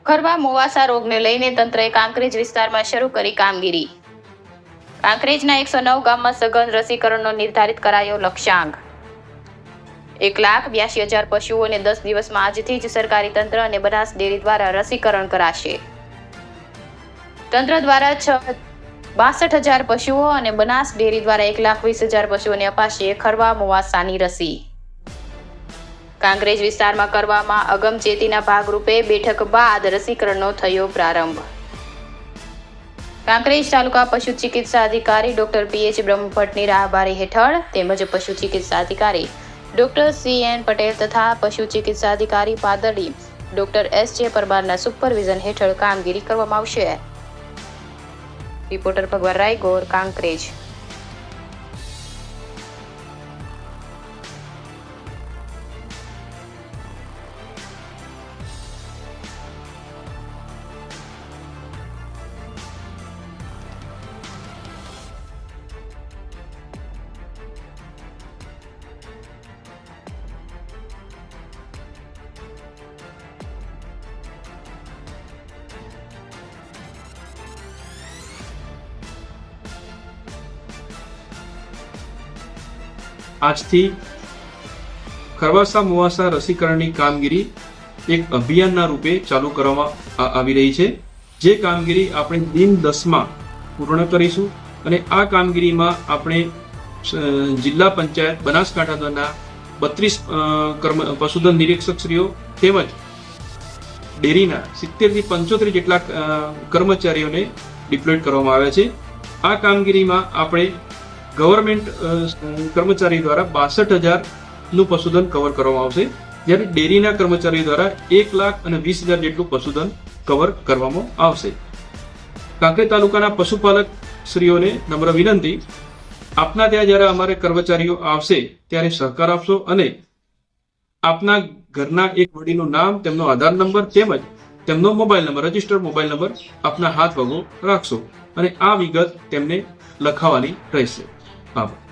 ખરવા મોવાસા રોગને લઈને તંત્રએ કાંકરેજ વિસ્તારમાં શરૂ કરી કામગીરી. કાંકરેજના 109 ગામમાં સઘન રસીકરણનો નિર્ધારિત કરાયો લક્ષ્યાંક. 1,82,000 પશુઓને 10 દિવસમાં આજથી જ સરકારી તંત્ર અને બનાસ ડેરી દ્વારા રસીકરણ કરાશે. તંત્ર દ્વારા 62,000 પશુઓ અને બનાસ ડેરી દ્વારા 1,20,000 પશુઓને અપાશે ખરવા મોવાસાની રસી. કાંકરેજ વિસ્તારમાં કરવામાં અગમચેતીના ભાગરૂપે બેઠક બાદ રસીકરણનો થયો પ્રારંભ. કાંકરેજ તાલુકા પશુ ચિકિત્સા અધિકારી ડોક્ટર PH બ્રહ્મભટ્ટની રાહબારી હેઠળ તેમજ પશુ ચિકિત્સા અધિકારી ડોક્ટર CN પટેલ તથા પશુ ચિકિત્સા અધિકારી પાદરડી ડોક્ટર SJ પરમારના સુપરવિઝન હેઠળ કામગીરી કરવામાં આવશે. રિપોર્ટર ભગવાન રાયગોર, કાંકરેજ. આજથી ખરવાસા મોવાસા રસીકરણની કામગીરી એક અભિયાનના રૂપે ચાલુ કરવામાં આવી રહી છે. જે કામગીરી આપણે દિન 10માં પૂર્ણ કરીશું અને આ કામગીરીમાં આપણે જિલ્લા પંચાયત બનાસકાંઠા દ્વારા 32 પશુધન નિરીક્ષકશ્રીઓ તેમજ ડેરીના 70 થી 75 જેટલા કર્મચારીઓને ડિપ્લોય કરવામાં આવ્યા છે. આ કામગીરીમાં આપણે ગવર્મેન્ટ કર્મચારી દ્વારા 62,000નું પશુધન કવર કરવામાં આવશે, જ્યારે ડેરીના કર્મચારીઓ દ્વારા 1,20,000 જેટલું પશુધન કવર કરવામાં આવશે. કાંકરેજ તાલુકાના પશુપાલક શ્રીઓને નમ્ર વિનંતી, આપના ત્યાં જ્યારે અમારે કર્મચારીઓ આવશે ત્યારે સહકાર આપશો અને આપના ઘરના એક વડીનું નામ, તેમનો આધાર નંબર તેમજ તેમનો mobile number, registered mobile number આપના હાથ વગો રાખશો અને આ વિગત તેમને લખાવવાની રહેશે. આભાર.